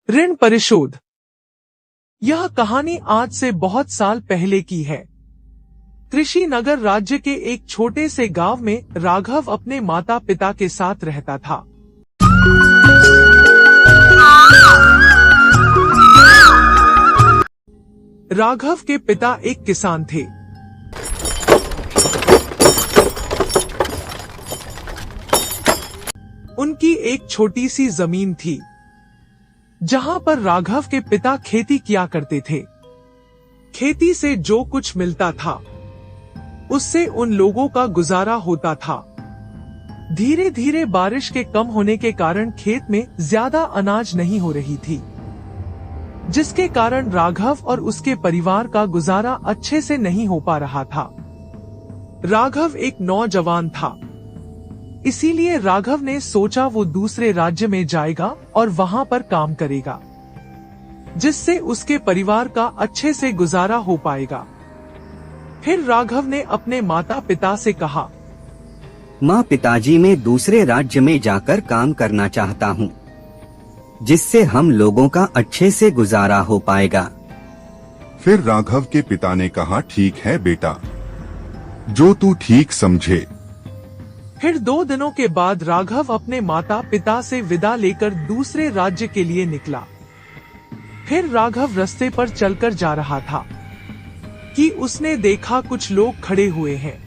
ऋण परिशोध। यह कहानी आज से बहुत साल पहले की है। कृषि नगर राज्य के एक छोटे से गांव में राघव अपने माता पिता के साथ रहता था। राघव के पिता एक किसान थे। उनकी एक छोटी सी जमीन थी जहां पर राघव के पिता खेती किया करते थे। खेती से जो कुछ मिलता था उससे उन लोगों का गुजारा होता था। धीरे धीरे बारिश के कम होने के कारण खेत में ज्यादा अनाज नहीं हो रही थी, जिसके कारण राघव और उसके परिवार का गुजारा अच्छे से नहीं हो पा रहा था। राघव एक नौजवान था, इसीलिए राघव ने सोचा वो दूसरे राज्य में जाएगा और वहां पर काम करेगा, जिससे उसके परिवार का अच्छे से गुजारा हो पाएगा। फिर राघव ने अपने माता पिता से कहा, माँ पिताजी, मैं दूसरे राज्य में जाकर काम करना चाहता हूँ, जिससे हम लोगों का अच्छे से गुजारा हो पाएगा। फिर राघव के पिता ने कहा, ठीक है बेटा, जो तू ठीक समझे। फिर 2 दिनों के बाद राघव अपने माता पिता से विदा लेकर दूसरे राज्य के लिए निकला। फिर राघव रास्ते पर चलकर जा रहा था कि उसने देखा कुछ लोग खड़े हुए हैं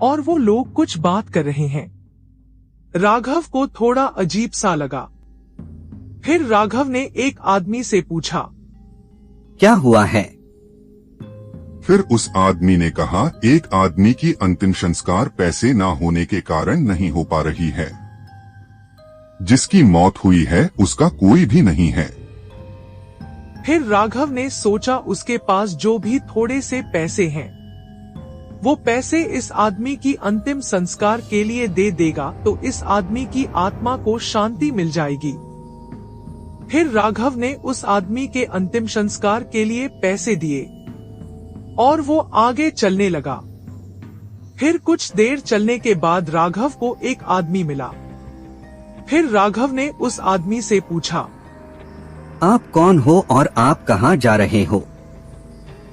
और वो लोग कुछ बात कर रहे हैं। राघव को थोड़ा अजीब सा लगा। फिर राघव ने एक आदमी से पूछा, क्या हुआ है? फिर उस आदमी ने कहा, एक आदमी की अंतिम संस्कार पैसे न होने के कारण नहीं हो पा रही है। जिसकी मौत हुई है उसका कोई भी नहीं है। फिर राघव ने सोचा उसके पास जो भी थोड़े से पैसे हैं, वो पैसे इस आदमी की अंतिम संस्कार के लिए दे देगा तो इस आदमी की आत्मा को शांति मिल जाएगी। फिर राघव ने उस आदमी के अंतिम संस्कार के लिए पैसे दिए और वो आगे चलने लगा। फिर कुछ देर चलने के बाद राघव को एक आदमी मिला। फिर राघव ने उस आदमी से पूछा, आप कौन हो और आप कहाँ जा रहे हो?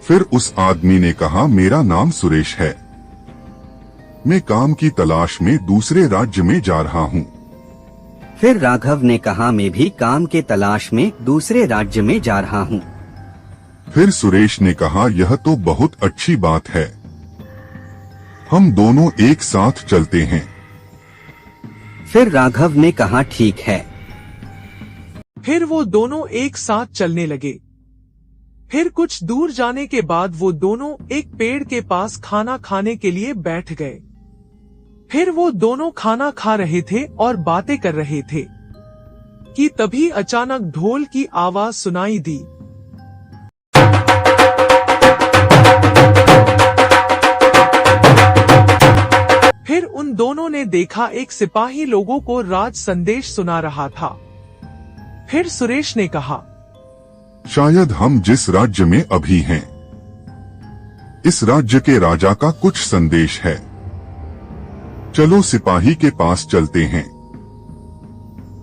फिर उस आदमी ने कहा, मेरा नाम सुरेश है, मैं काम की तलाश में दूसरे राज्य में जा रहा हूँ। फिर राघव ने कहा, मैं भी काम के तलाश में दूसरे राज्य में जा रहा हूँ। फिर सुरेश ने कहा, यह तो बहुत अच्छी बात है, हम दोनों एक साथ चलते हैं। फिर राघव ने कहा, ठीक है। फिर वो दोनों एक साथ चलने लगे। फिर कुछ दूर जाने के बाद वो दोनों एक पेड़ के पास खाना खाने के लिए बैठ गए। फिर वो दोनों खाना खा रहे थे और बातें कर रहे थे कि तभी अचानक ढोल की आवाज सुनाई दी। फिर उन दोनों ने देखा एक सिपाही लोगों को राज संदेश सुना रहा था। फिर सुरेश ने कहा, शायद हम जिस राज्य में अभी हैं, इस राज्य के राजा का कुछ संदेश है, चलो सिपाही के पास चलते हैं।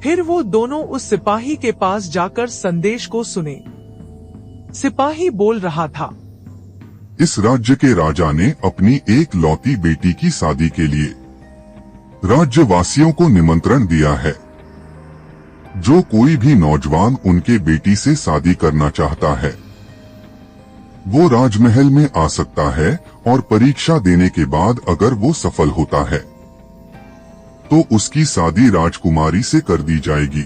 फिर वो दोनों उस सिपाही के पास जाकर संदेश को सुने। सिपाही बोल रहा था, इस राज्य के राजा ने अपनी एक लौती बेटी की शादी के लिए राज्यवासियों को निमंत्रण दिया है। जो कोई भी नौजवान उनके बेटी से शादी करना चाहता है, वो राजमहल में आ सकता है और परीक्षा देने के बाद अगर वो सफल होता है तो उसकी शादी राजकुमारी से कर दी जाएगी।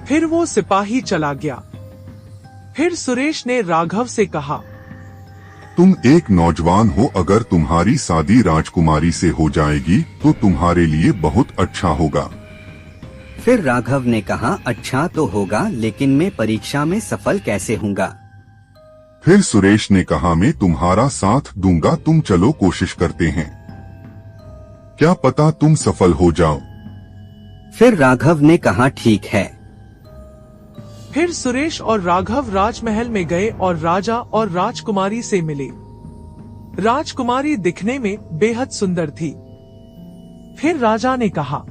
फिर वो सिपाही चला गया। फिर सुरेश ने राघव से कहा, तुम एक नौजवान हो, अगर तुम्हारी शादी राजकुमारी से हो जाएगी तो तुम्हारे लिए बहुत अच्छा होगा। फिर राघव ने कहा, अच्छा तो होगा, लेकिन मैं परीक्षा में सफल कैसे होऊंगा? फिर सुरेश ने कहा, मैं तुम्हारा साथ दूंगा, तुम चलो कोशिश करते हैं, क्या पता तुम सफल हो जाओ। फिर राघव ने कहा, ठीक है। फिर सुरेश और राघव राजमहल में गए और राजा और राजकुमारी से मिले। राजकुमारी दिखने में बेहद सुंदर थी। फिर राजा ने कहा,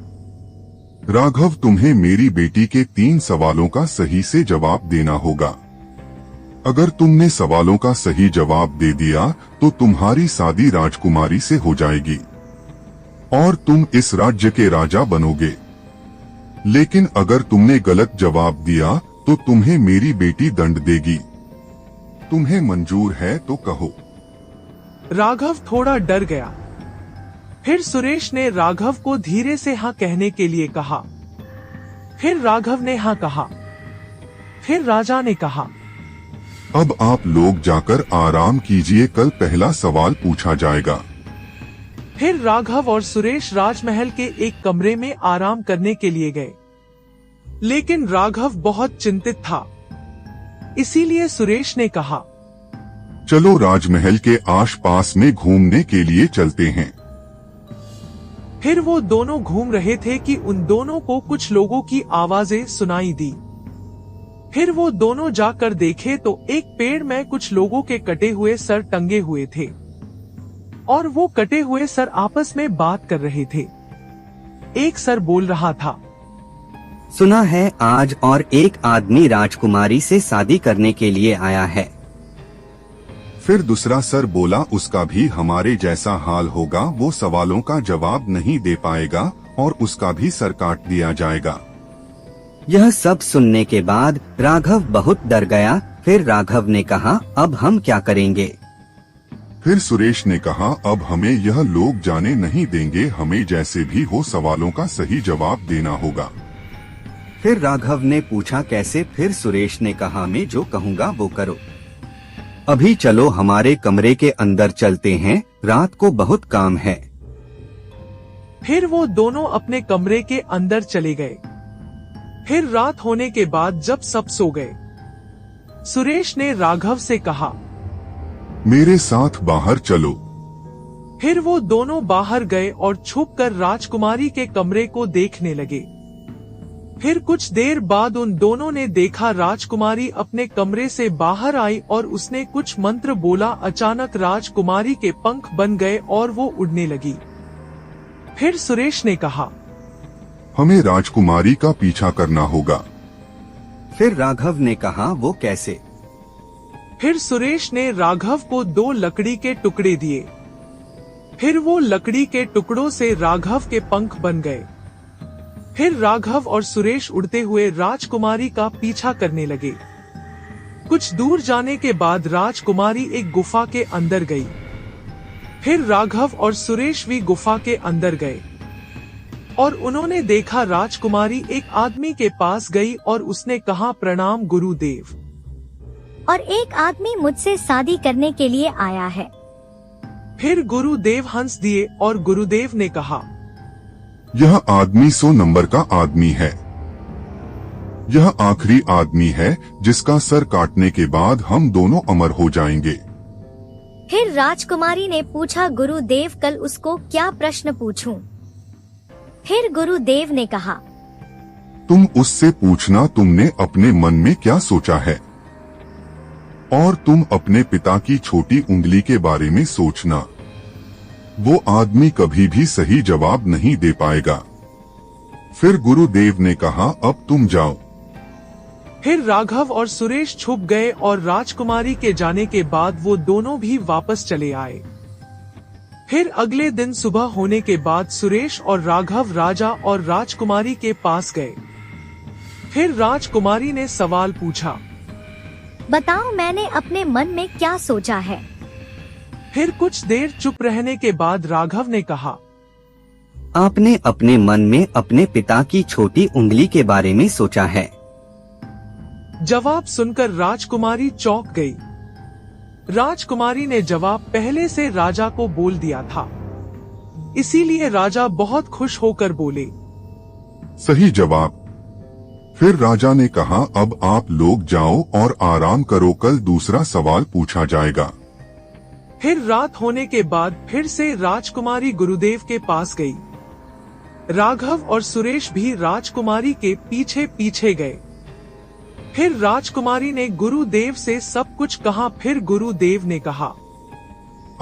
राघव, तुम्हें मेरी बेटी के 3 सवालों का सही से जवाब देना होगा। अगर तुमने सवालों का सही जवाब दे दिया तो तुम्हारी शादी राजकुमारी से हो जाएगी और तुम इस राज्य के राजा बनोगे। लेकिन अगर तुमने गलत जवाब दिया तो तुम्हें मेरी बेटी दंड देगी। तुम्हें मंजूर है तो कहो। राघव थोड़ा डर गया। फिर सुरेश ने राघव को धीरे से हाँ कहने के लिए कहा। फिर राघव ने हाँ कहा। फिर राजा ने कहा, अब आप लोग जाकर आराम कीजिए, कल पहला सवाल पूछा जाएगा। फिर राघव और सुरेश राजमहल के एक कमरे में आराम करने के लिए गए। लेकिन राघव बहुत चिंतित था, इसीलिए सुरेश ने कहा, चलो राजमहल के आसपास में घूमने के लिए चलते हैं। फिर वो दोनों घूम रहे थे कि उन दोनों को कुछ लोगों की आवाजें सुनाई दी। फिर वो दोनों जाकर देखे तो एक पेड़ में कुछ लोगों के कटे हुए सर टंगे हुए थे और वो कटे हुए सर आपस में बात कर रहे थे। एक सर बोल रहा था, सुना है आज और एक आदमी राजकुमारी से शादी करने के लिए आया है। फिर दूसरा सर बोला, उसका भी हमारे जैसा हाल होगा, वो सवालों का जवाब नहीं दे पाएगा और उसका भी सर काट दिया जाएगा। यह सब सुनने के बाद राघव बहुत डर गया। फिर राघव ने कहा, अब हम क्या करेंगे? फिर सुरेश ने कहा, अब हमें यह लोग जाने नहीं देंगे, हमें जैसे भी हो सवालों का सही जवाब देना होगा। फिर राघव ने पूछा, कैसे? फिर सुरेश ने कहा, मैं जो कहूँगा वो करो। अभी चलो हमारे कमरे के अंदर चलते हैं, रात को बहुत काम है। फिर वो दोनों अपने कमरे के अंदर चले गए। फिर रात होने के बाद जब सब सो गए, सुरेश ने राघव से कहा, मेरे साथ बाहर चलो। फिर वो दोनों बाहर गए और छुपकर राजकुमारी के कमरे को देखने लगे। फिर कुछ देर बाद उन दोनों ने देखा राजकुमारी अपने कमरे से बाहर आई और उसने कुछ मंत्र बोला। अचानक राजकुमारी के पंख बन गए और वो उड़ने लगी। फिर सुरेश ने कहा, हमें राजकुमारी का पीछा करना होगा। फिर राघव ने कहा, वो कैसे? फिर सुरेश ने राघव को 2 लकड़ी के टुकड़े दिए। फिर वो लकड़ी के टुकड़ों से राघव के पंख बन गए। फिर राघव और सुरेश उड़ते हुए राजकुमारी का पीछा करने लगे। कुछ दूर जाने के बाद राजकुमारी एक गुफा के अंदर गई। फिर राघव और सुरेश भी गुफा के अंदर गए और उन्होंने देखा राजकुमारी एक आदमी के पास गई और उसने कहा, प्रणाम गुरुदेव। और एक आदमी मुझसे शादी करने के लिए आया है। फिर गुरुदेव हंस दिए और गुरुदेव ने कहा, यह आदमी 100 नंबर का आदमी है। यह आखिरी आदमी है जिसका सर काटने के बाद हम दोनों अमर हो जाएंगे। फिर राजकुमारी ने पूछा, गुरुदेव कल उसको क्या प्रश्न पूछूं? फिर गुरुदेव ने कहा, तुम उससे पूछना तुमने अपने मन में क्या सोचा है और तुम अपने पिता की छोटी उंगली के बारे में सोचना। वो आदमी कभी भी सही जवाब नहीं दे पाएगा। फिर गुरुदेव ने कहा, अब तुम जाओ। फिर राघव और सुरेश छुप गए और राजकुमारी के जाने के बाद वो दोनों भी वापस चले आए। फिर अगले दिन सुबह होने के बाद सुरेश और राघव राजा और राजकुमारी के पास गए। फिर राजकुमारी ने सवाल पूछा, बताओ मैंने अपने मन में क्या सोचा है? फिर कुछ देर चुप रहने के बाद राघव ने कहा, आपने अपने मन में अपने पिता की छोटी उंगली के बारे में सोचा है। जवाब सुनकर राजकुमारी चौंक गई। राजकुमारी ने जवाब पहले से राजा को बोल दिया था, इसीलिए राजा बहुत खुश होकर बोले, सही जवाब। फिर राजा ने कहा, अब आप लोग जाओ और आराम करो, कल दूसरा सवाल पूछा जाएगा। फिर रात होने के बाद फिर से राजकुमारी गुरुदेव के पास गई। राघव और सुरेश भी राजकुमारी के पीछे पीछे गए। फिर राजकुमारी ने गुरुदेव से सब कुछ कहा। फिर गुरुदेव ने कहा,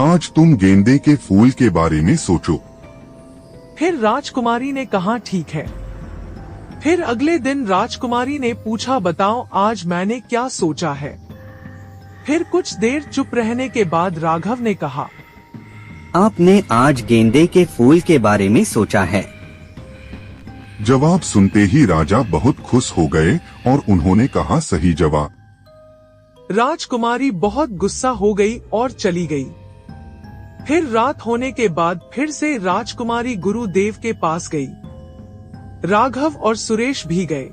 आज तुम गेंदे के फूल के बारे में सोचो। फिर राजकुमारी ने कहा, ठीक है। फिर अगले दिन राजकुमारी ने पूछा, बताओ आज मैंने क्या सोचा है। फिर कुछ देर चुप रहने के बाद राघव ने कहा, आपने आज गेंदे के फूल के बारे में सोचा है। जवाब सुनते ही राजा बहुत खुश हो गए और उन्होंने कहा, सही जवाब। राजकुमारी बहुत गुस्सा हो गई और चली गई। फिर रात होने के बाद फिर से राजकुमारी गुरुदेव के पास गई। राघव और सुरेश भी गए।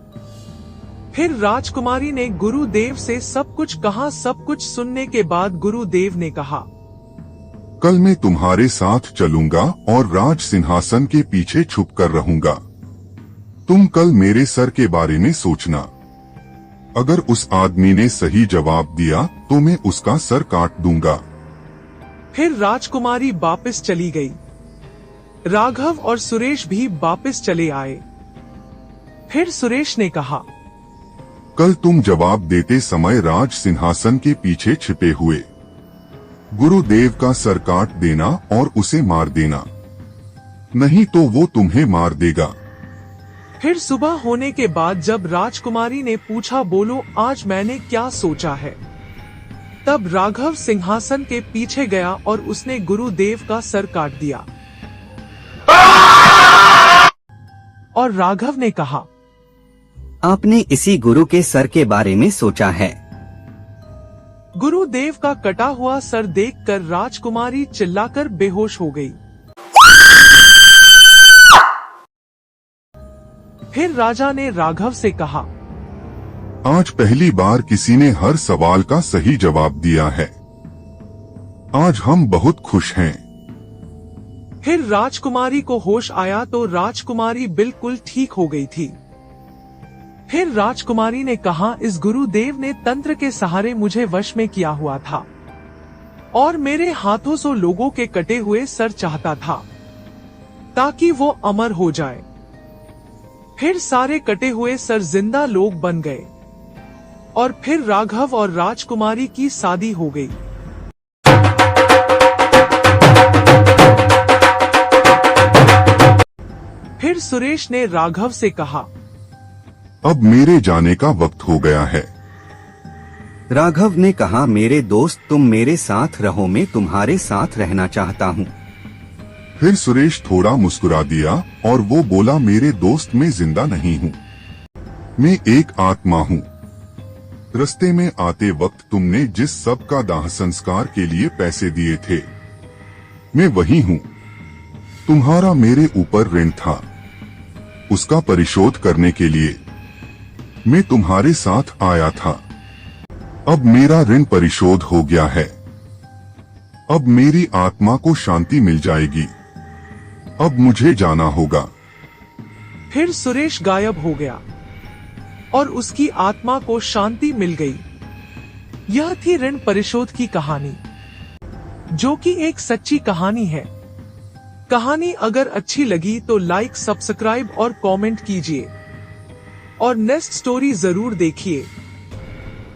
फिर राजकुमारी ने गुरुदेव से सब कुछ कहा। सब कुछ सुनने के बाद गुरुदेव ने कहा, कल मैं तुम्हारे साथ चलूंगा और राज सिंहासन के पीछे छुप कर रहूंगा। तुम कल मेरे सर के बारे में सोचना। अगर उस आदमी ने सही जवाब दिया तो मैं उसका सर काट दूंगा। फिर राजकुमारी वापस चली गई। राघव और सुरेश भी वापस चले आए। फिर सुरेश ने कहा, कल तुम जवाब देते समय राज सिंहासन के पीछे छिपे हुए गुरुदेव का सर काट देना और उसे मार देना, नहीं तो वो तुम्हें मार देगा। फिर सुबह होने के बाद जब राजकुमारी ने पूछा, बोलो आज मैंने क्या सोचा है, तब राघव सिंहासन के पीछे गया और उसने गुरुदेव का सर काट दिया। और राघव ने कहा, आपने इसी गुरु के सर के बारे में सोचा है। गुरुदेव का कटा हुआ सर देखकर राजकुमारी चिल्लाकर बेहोश हो गई। फिर राजा ने राघव से कहा, आज पहली बार किसी ने हर सवाल का सही जवाब दिया है। आज हम बहुत खुश हैं। फिर राजकुमारी को होश आया तो राजकुमारी बिल्कुल ठीक हो गई थी। फिर राजकुमारी ने कहा, इस गुरुदेव ने तंत्र के सहारे मुझे वश में किया हुआ था और मेरे हाथों से लोगों के कटे हुए सर चाहता था ताकि वो अमर हो जाए। फिर सारे कटे हुए सर जिंदा लोग बन गए और फिर राघव और राजकुमारी की शादी हो गई। फिर सुरेश ने राघव से कहा, अब मेरे जाने का वक्त हो गया है। राघव ने कहा, मेरे दोस्त तुम मेरे साथ रहो, मैं तुम्हारे साथ रहना चाहता हूँ। फिर सुरेश थोड़ा मुस्कुरा दिया और वो बोला, मेरे दोस्त मैं जिंदा नहीं हूँ, मैं एक आत्मा हूँ। रास्ते में आते वक्त तुमने जिस सब का दाह संस्कार के लिए पैसे दिए थे, मैं वही हूँ। तुम्हारा मेरे ऊपर ऋण था, उसका परिशोध करने के लिए मैं तुम्हारे साथ आया था। अब मेरा ऋण परिशोध हो गया है। अब मेरी आत्मा को शांति मिल जाएगी। अब मुझे जाना होगा। फिर सुरेश गायब हो गया और उसकी आत्मा को शांति मिल गई। यह थी ऋण परिशोध की कहानी, जो कि एक सच्ची कहानी है। कहानी अगर अच्छी लगी तो लाइक, सब्सक्राइब और कमेंट कीजिए और नेक्स्ट स्टोरी जरूर देखिए।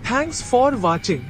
Thanks for watching.